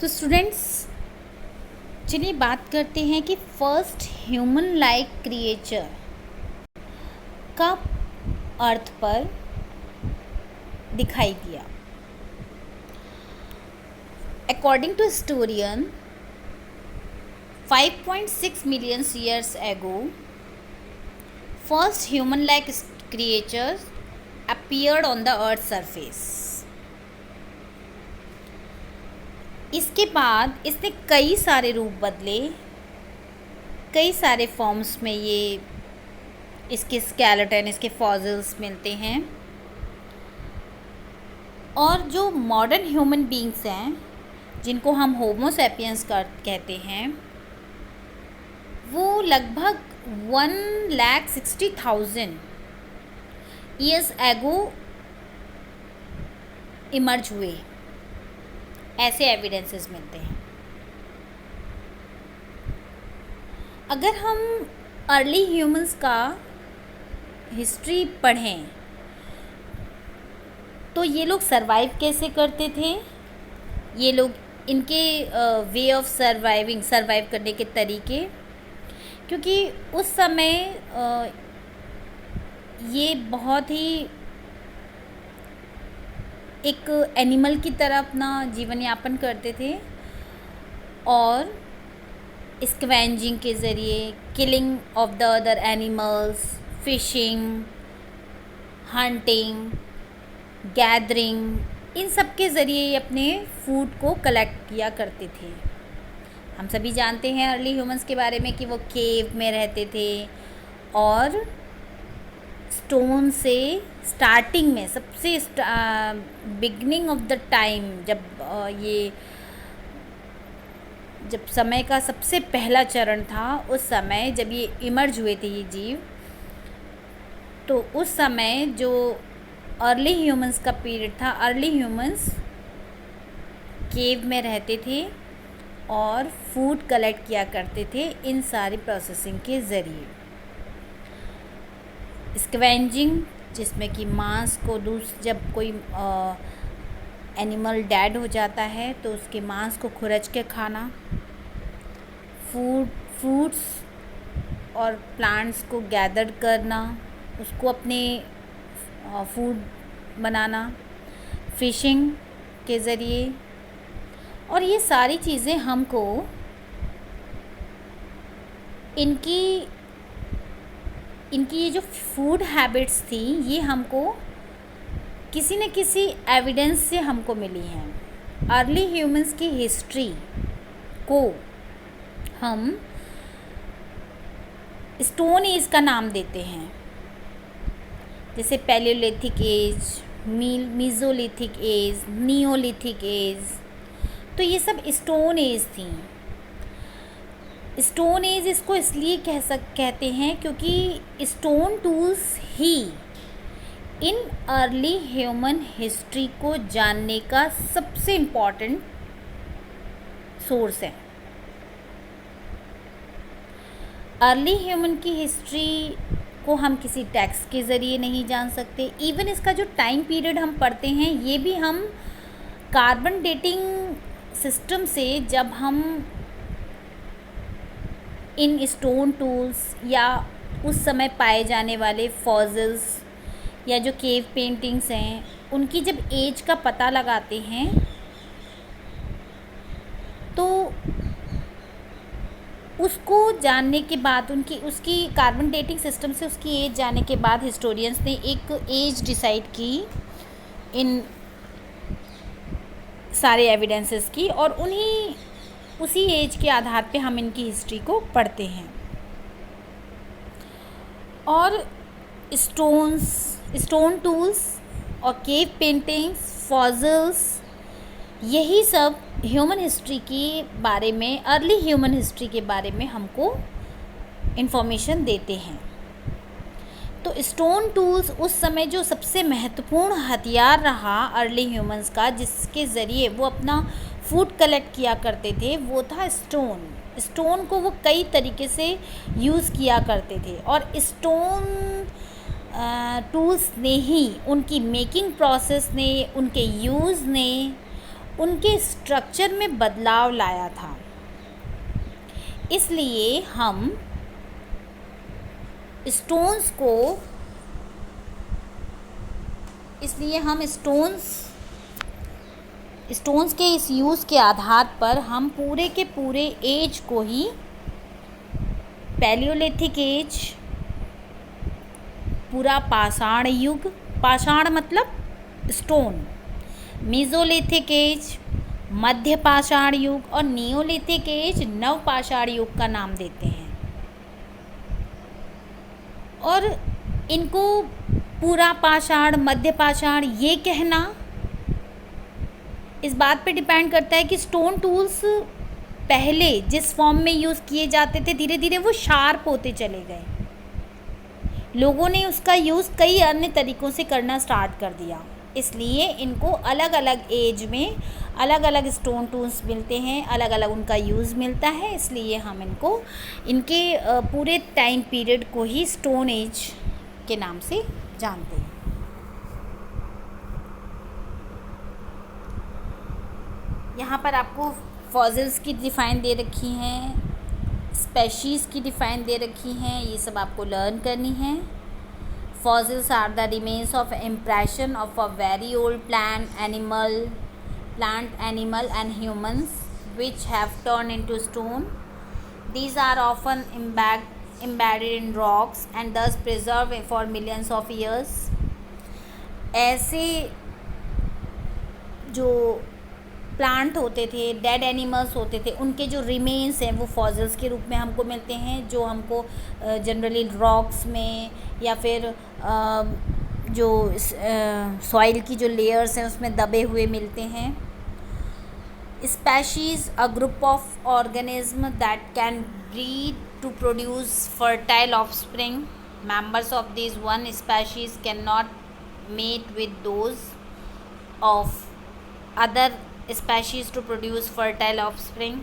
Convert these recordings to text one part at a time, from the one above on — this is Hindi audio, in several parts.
तो स्टूडेंट्स, चलिए बात करते हैं कि फर्स्ट ह्यूमन लाइक क्रिएचर का अर्थ पर दिखाई दिया। According to historian 5.6 million years ago, first human-like creatures appeared on the earth's surface. इसके बाद इसने कई सारे रूप बदले, कई सारे फॉर्म्स में ये इसके स्केलेटन, इसके फॉसिल्स मिलते हैं। और जो मॉडर्न ह्यूमन बीइंग्स हैं, जिनको हम होमो सैपियंस कहते हैं, वो लगभग 1,60,000 ईयर्स एगो इमर्ज हुए, ऐसे एविडेंसेस मिलते हैं। अगर हम अर्ली ह्यूमंस का हिस्ट्री पढ़ें तो ये लोग सरवाइव कैसे करते थे, ये लोग इनके वे ऑफ सरवाइव करने के तरीके, क्योंकि उस समय ये बहुत ही एक एनिमल की तरह अपना जीवन यापन करते थे और स्कैवेंजिंग के ज़रिए, killing of the other animals, fishing, hunting, gathering, इन सब के ज़रिए अपने फूड को कलेक्ट किया करते थे। हम सभी जानते हैं अर्ली ह्यूमंस के बारे में कि वो केव में रहते थे और स्टोन से स्टार्टिंग में सबसे बिगनिंग ऑफ द टाइम, जब समय का सबसे पहला चरण था, उस समय जब ये इमर्ज हुए थे ये जीव, तो उस समय जो अर्ली ह्यूमंस का पीरियड था, अर्ली ह्यूमंस केव में रहते थे और फूड कलेक्ट किया करते थे इन सारी प्रोसेसिंग के ज़रिए। स्कैवेंजिंग, जिसमें कि मांस को जब कोई एनिमल डेड हो जाता है तो उसके मांस को खुरच के खाना, फ्रूट्स और प्लांट्स को गैदर करना, उसको अपने फूड बनाना, फिशिंग के ज़रिए। और ये सारी चीज़ें हमको इनकी ये जो फूड हैबिट्स थी, ये हमको किसी न किसी एविडेंस से हमको मिली हैं। अर्ली ह्यूमंस की हिस्ट्री को हम स्टोन एज का नाम देते हैं, जैसे palaeolithic age, mesolithic age, neolithic age. तो ये सब स्टोन एज थी। स्टोन एज इसको इसलिए कहते हैं क्योंकि स्टोन टूल्स ही इन अर्ली ह्यूमन हिस्ट्री को जानने का सबसे इम्पॉर्टेंट सोर्स है। अर्ली ह्यूमन की हिस्ट्री को हम किसी टेक्स्ट के ज़रिए नहीं जान सकते। इवन इसका जो टाइम पीरियड हम पढ़ते हैं, ये भी हम कार्बन डेटिंग सिस्टम से, जब हम इन स्टोन टूल्स या उस समय पाए जाने वाले फॉसिल्स या जो केव पेंटिंग्स हैं, उनकी जब एज का पता लगाते हैं तो उसको जानने के बाद, उसकी कार्बन डेटिंग सिस्टम से उसकी एज जानने के बाद हिस्टोरियंस ने एक एज डिसाइड की इन सारे एविडेंसेस की, और उसी एज के आधार पे हम इनकी हिस्ट्री को पढ़ते हैं। और स्टोन टूल्स और केव पेंटिंग्स, फॉसिल्स, यही सब ह्यूमन हिस्ट्री के बारे में, अर्ली ह्यूमन हिस्ट्री के बारे में हमको इन्फॉर्मेशन देते हैं। तो स्टोन टूल्स उस समय जो सबसे महत्वपूर्ण हथियार रहा अर्ली ह्यूमंस का, जिसके ज़रिए वो अपना फूड कलेक्ट किया करते थे, वो था स्टोन को वो कई तरीके से यूज़ किया करते थे। और स्टोन टूल्स ने ही, उनकी मेकिंग प्रोसेस ने, उनके यूज़ ने उनके स्ट्रक्चर में बदलाव लाया था। इसलिए हम स्टोन्स के इस यूज़ के आधार पर हम पूरे के पूरे एज को ही पैलियोलिथिक एज, पूरा पाषाण युग, पाषाण मतलब स्टोन, मेसोलिथिक एज, मध्य पाषाण युग और नियोलिथिक एज, नव पाषाण युग का नाम देते हैं। और इनको पूरा पाषाण, मध्य पाषाण ये कहना इस बात पे डिपेंड करता है कि स्टोन टूल्स पहले जिस फॉर्म में यूज़ किए जाते थे धीरे धीरे वो शार्प होते चले गए। लोगों ने उसका यूज़ कई अन्य तरीक़ों से करना स्टार्ट कर दिया, इसलिए इनको अलग अलग एज में अलग अलग स्टोन टूल्स मिलते हैं, अलग अलग उनका यूज़ मिलता है। इसलिए हम इनके पूरे टाइम पीरियड को ही स्टोन एज के नाम से जानते हैं। यहाँ पर आपको फॉसिल्स की डिफ़ाइन दे रखी हैं, स्पेशीज़ की डिफ़ाइन दे रखी हैं, ये सब आपको लर्न करनी है। Fossils are the remains of impression of a very old plant animal and humans which have turned into stone. These are often embedded in rocks and thus preserved for millions of years. ऐसे जो प्लांट होते थे, डेड एनिमल्स होते थे, उनके जो रिमेन्स हैं वो फॉसिल्स के रूप में हमको मिलते हैं, जो हमको जनरली रॉक्स में या फिर जो सॉइल की जो लेयर्स हैं उसमें दबे हुए मिलते हैं। Species a group of organism that can breed to produce fertile offspring. Members of this one species can not mate with those of other species to produce fertile offspring.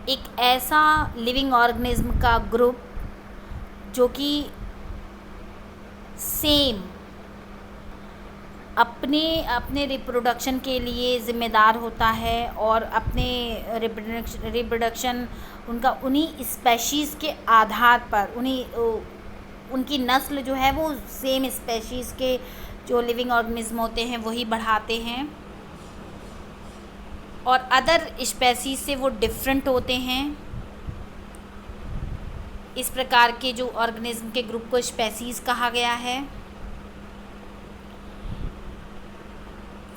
एक ऐसा लिविंग ऑर्गेनिज्म का ग्रुप जो कि सेम अपने रिप्रोडक्शन के लिए ज़िम्मेदार होता है और अपने रिप्रोडक्शन उनका उन्हीं स्पेशीज़ के आधार पर उनकी नस्ल जो है वो सेम स्पेशीज़ के जो लिविंग ऑर्गेनिज्म होते हैं वही बढ़ाते हैं और अदर स्पेसीज़ से वो डिफरेंट होते हैं। इस प्रकार के जो ऑर्गेनिज्म के ग्रुप को स्पेसीज़ कहा गया है।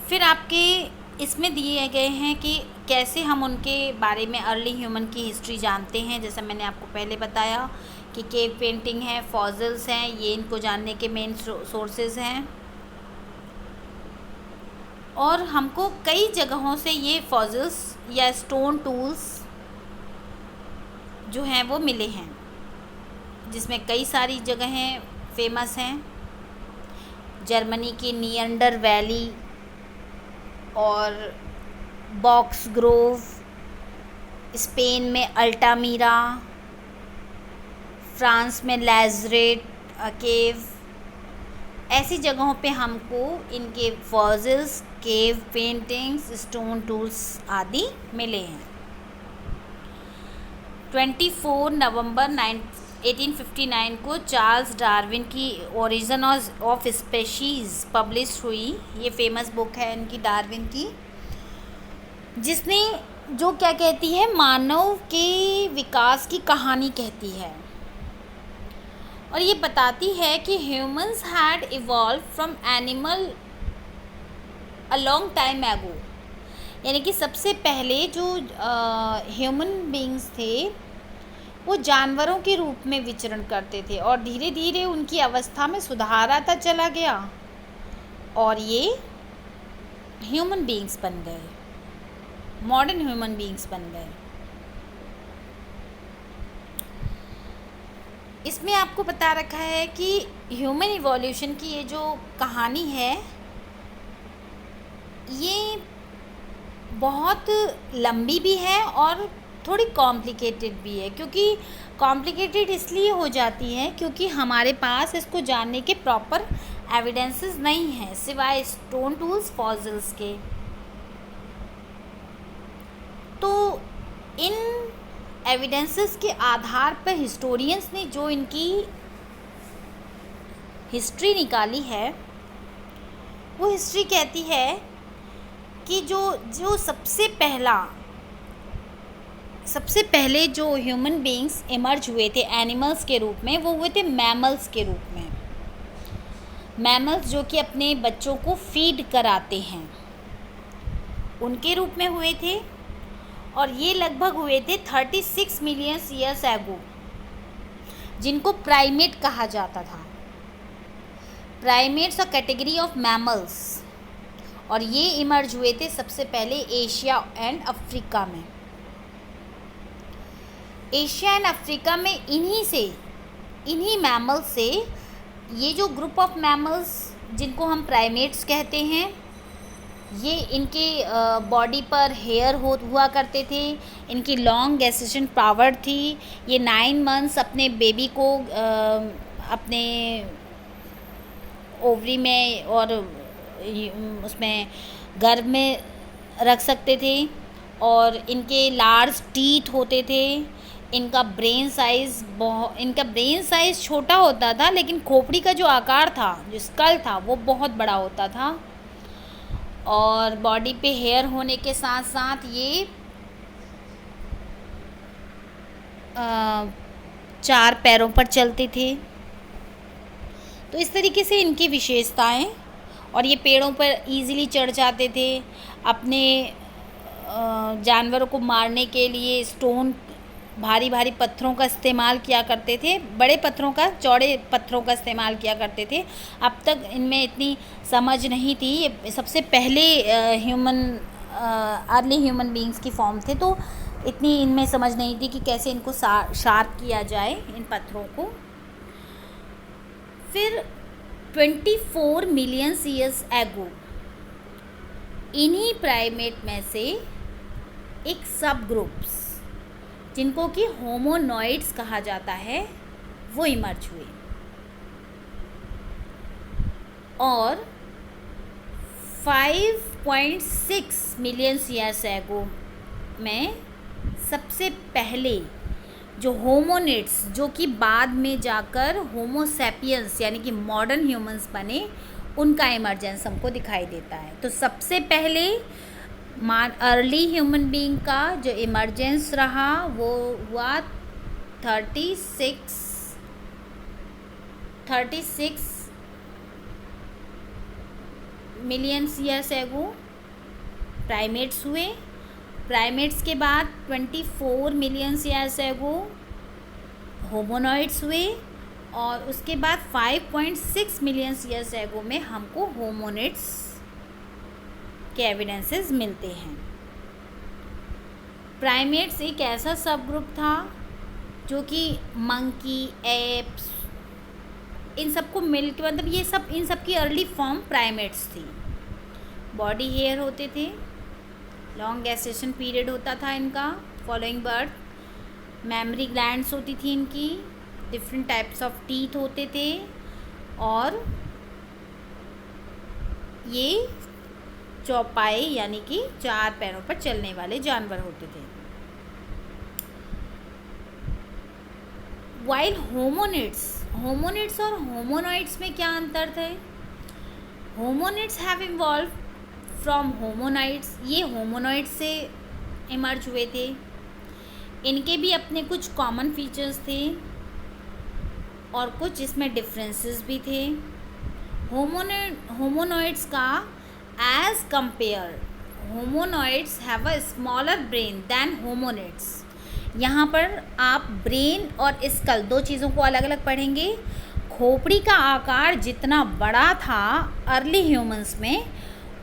फिर आपके इसमें दिए गए हैं कि कैसे हम उनके बारे में अर्ली ह्यूमन की हिस्ट्री जानते हैं। जैसा मैंने आपको पहले बताया कि केव पेंटिंग है, फॉसिल्स हैं, ये इनको जानने के मेन सोर्सेज हैं और हमको कई जगहों से ये फॉसिल्स या स्टोन टूल्स जो हैं वो मिले हैं, जिसमें कई सारी जगहें फेमस हैं। जर्मनी की नियंडर वैली और बॉक्स ग्रोव, स्पेन में अल्टामीरा, फ्रांस में लैज़रेट केव, ऐसी जगहों पे हमको इनके fossils, cave paintings, stone tools आदि मिले हैं। 24 नवंबर 1859 को चार्ल्स डार्विन की ओरिजिन ऑफ स्पेशीज़ पब्लिश हुई। ये फेमस बुक है इनकी, डार्विन की, जिसने जो क्या कहती है मानव के विकास की कहानी कहती है और ये बताती है कि humans had evolve from animal a long time एगो, यानी कि सबसे पहले जो ह्यूमन बींग्स थे वो जानवरों के रूप में विचरण करते थे और धीरे धीरे उनकी अवस्था में सुधार आता चला गया और ये ह्यूमन बींग्स बन गए, मॉडर्न ह्यूमन बींग्स बन गए। इसमें आपको बता रखा है कि ह्यूमन इवोल्यूशन की ये जो कहानी है ये बहुत लंबी भी है और थोड़ी कॉम्प्लिकेटेड भी है। क्योंकि कॉम्प्लिकेटेड इसलिए हो जाती है क्योंकि हमारे पास इसको जानने के प्रॉपर एविडेंसेस नहीं हैं सिवाय स्टोन टूल्स, फॉसिल्स के। इन एविडेंसेस के आधार पर हिस्टोरियंस ने जो इनकी हिस्ट्री निकाली है, वो हिस्ट्री कहती है कि जो सबसे पहले जो ह्यूमन बीइंग्स इमर्ज हुए थे एनिमल्स के रूप में, वो हुए थे मैमल्स के रूप में। मैमल्स जो कि अपने बच्चों को फीड कराते हैं, उनके रूप में हुए थे। और ये लगभग हुए थे 36 मिलियन ईयर्स एगो, जिनको प्राइमेट कहा जाता था। Primates a category of mammals, और ये इमर्ज हुए थे सबसे पहले एशिया एंड अफ्रीका में। एशिया एंड अफ्रीका में इन्हीं मैमल्स से ये जो ग्रुप ऑफ मैमल्स जिनको हम प्राइमेट्स कहते हैं, ये इनके बॉडी पर हेयर हुआ करते थे, इनकी लॉन्ग गेस्टेशन पावर थी। ये 9 मंथ्स अपने बेबी को अपने ओवरी में और उसमें गर्भ में रख सकते थे, और इनके लार्ज टीथ होते थे। इनका ब्रेन साइज़ छोटा होता था, लेकिन खोपड़ी का जो आकार था, जो स्कल था, वो बहुत बड़ा होता था। और बॉडी पे हेयर होने के साथ साथ ये 4 पैरों पर चलते थे। तो इस तरीके से इनकी विशेषताएं। और ये पेड़ों पर इजीली चढ़ जाते थे। अपने जानवरों को मारने के लिए भारी भारी पत्थरों का इस्तेमाल किया करते थे, चौड़े पत्थरों का इस्तेमाल किया करते थे। अब तक इनमें इतनी समझ नहीं थी, ये सबसे पहले अर्ली ह्यूमन बीइंग्स की फॉर्म थे, तो इतनी इनमें समझ नहीं थी कि कैसे इनको शार्प किया जाए, इन पत्थरों को। फिर 24 मिलियन ईयर्स एगो इन्हीं प्राइमेट में से एक सब ग्रुप्स, जिनको कि होमोनॉइड्स कहा जाता है, वो इमर्ज हुए। और 5.6 मिलियन ईयर्स एगो में सबसे पहले जो होमोनिड्स, जो कि बाद में जाकर होमोसैपियंस यानी कि मॉडर्न ह्यूमंस बने, उनका इमर्जेंस हमको दिखाई देता है। तो सबसे पहले अर्ली ह्यूमन बीइंग का जो इमर्जेंस रहा वो हुआ 36 मिलियन ईयर्स एगो प्राइमेट्स हुए। प्राइमेट्स के बाद 24 मिलियन ईयर्स एगो होमोनॉइड्स हुए, और उसके बाद 5.6 मिलियन ईयर्स एगो में हमको होमोनिड्स के एविडेंसेस मिलते हैं। प्राइमेट्स एक ऐसा सब ग्रुप था जो कि मंकी, एप्स, इन सबको मिल के, मतलब इन सब की अर्ली फॉर्म प्राइमेट्स थी। बॉडी हेयर होते थे, लॉन्ग गेस्टेशन पीरियड होता था इनका फॉलोइंग बर्थ, मेमोरी ग्लैंड्स होती थी इनकी, डिफरेंट टाइप्स ऑफ टीथ होते थे, और ये चौपाई यानी कि 4 पैरों पर चलने वाले जानवर होते थे। वाइल होमोनिड्स और होमोनॉइड्स में क्या अंतर थे? होमोनिड्स हैव इवॉल्व फ्रॉम होमोनॉइड्स, ये होमोनॉइड्स से इमर्ज हुए थे। इनके भी अपने कुछ कॉमन फीचर्स थे और कुछ इसमें डिफरेंसेस भी थे। होमोनॉइड्स का age compare, hominoids have a smaller brain than hominids. यहाँ पर आप ब्रेन और स्कल, दो चीज़ों को अलग अलग पढ़ेंगे। खोपड़ी का आकार जितना बड़ा था अर्ली ह्यूमंस में,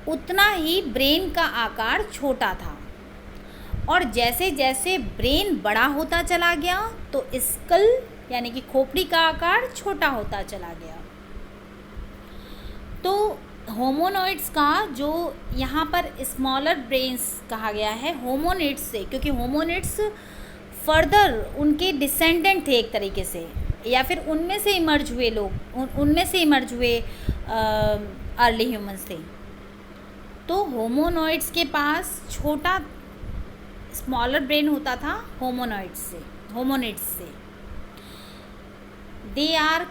उतना ही ब्रेन का आकार छोटा था, और जैसे जैसे ब्रेन बड़ा होता चला गया तो स्कल यानी कि खोपड़ी का आकार छोटा होता चला गया। तो होमोनॉइड्स का जो यहाँ पर स्मॉलर ब्रेन्स कहा गया है होमोनिड्स से, क्योंकि होमोनिड्स फर्दर उनके डिसेंडेंट थे एक तरीके से, या फिर उनमें से इमर्ज हुए अर्ली ह्यूमंस थे। तो होमोनॉइड्स के पास छोटा स्मॉलर ब्रेन होता था होमोनिड्स से। They are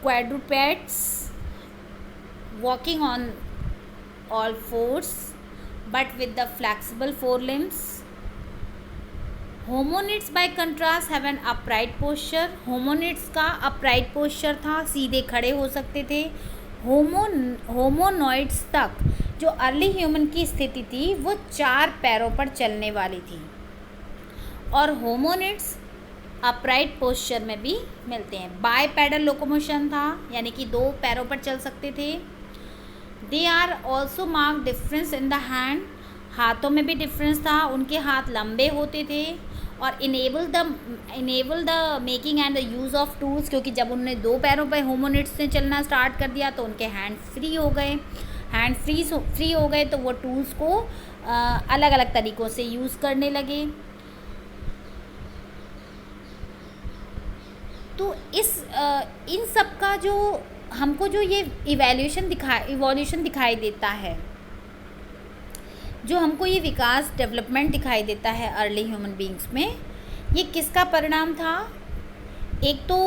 quadrupeds walking on all fours but with the flexible forelimbs. Hominids by contrast have an upright posture. Hominids का upright posture था, सीधे खड़े हो सकते थे। होमोनॉइड्स तक जो अर्ली ह्यूमन की स्थिति थी वो 4 पैरों पर चलने वाली थी, और होमोनिड्स अपराइट पोस्चर में भी मिलते हैं। बायपैडल लोकोमोशन था, यानी कि 2 पैरों पर चल सकते थे। They are also mark difference in the hand, हाथों में भी डिफरेंस था, उनके हाथ लंबे होते थे। और enable the making and the use of tools, क्योंकि जब उन्होंने 2 पैरों पर होमोनिड्स ने चलना स्टार्ट कर दिया तो उनके हैंड फ्री हो गए, तो वो टूल्स को अलग अलग तरीक़ों से यूज़ करने लगे। तो इन सब का जो हमको जो ये इवोल्यूशन दिखाई देता है, जो हमको ये विकास डेवलपमेंट दिखाई देता है अर्ली ह्यूमन बीइंग्स में, ये किसका परिणाम था? एक तो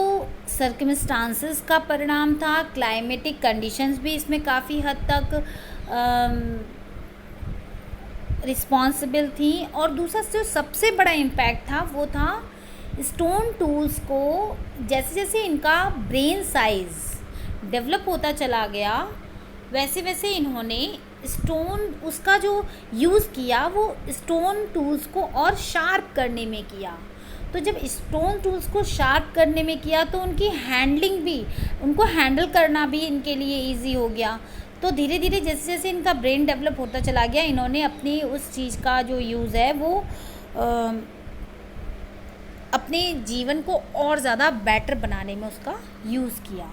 सर्कमस्टांसेस का परिणाम था, क्लाइमेटिक कंडीशंस भी इसमें काफ़ी हद तक रिस्पॉन्सिबल थी, और दूसरा जो सबसे बड़ा इम्पैक्ट था वो था स्टोन टूल्स को जैसे जैसे इनका ब्रेन साइज़ डेवलप होता चला गया, वैसे वैसे इन्होंने उसका जो यूज़ किया वो स्टोन टूल्स को और शार्प करने में किया। तो जब स्टोन टूल्स को शार्प करने में किया तो उनकी हैंडलिंग भी, उनको हैंडल करना भी इनके लिए ईजी हो गया। तो धीरे धीरे जैसे जैसे इनका ब्रेन डेवलप होता चला गया, इन्होंने अपनी उस चीज़ का जो यूज़ है वो अपने जीवन को और ज़्यादा बेटर बनाने में उसका यूज़ किया।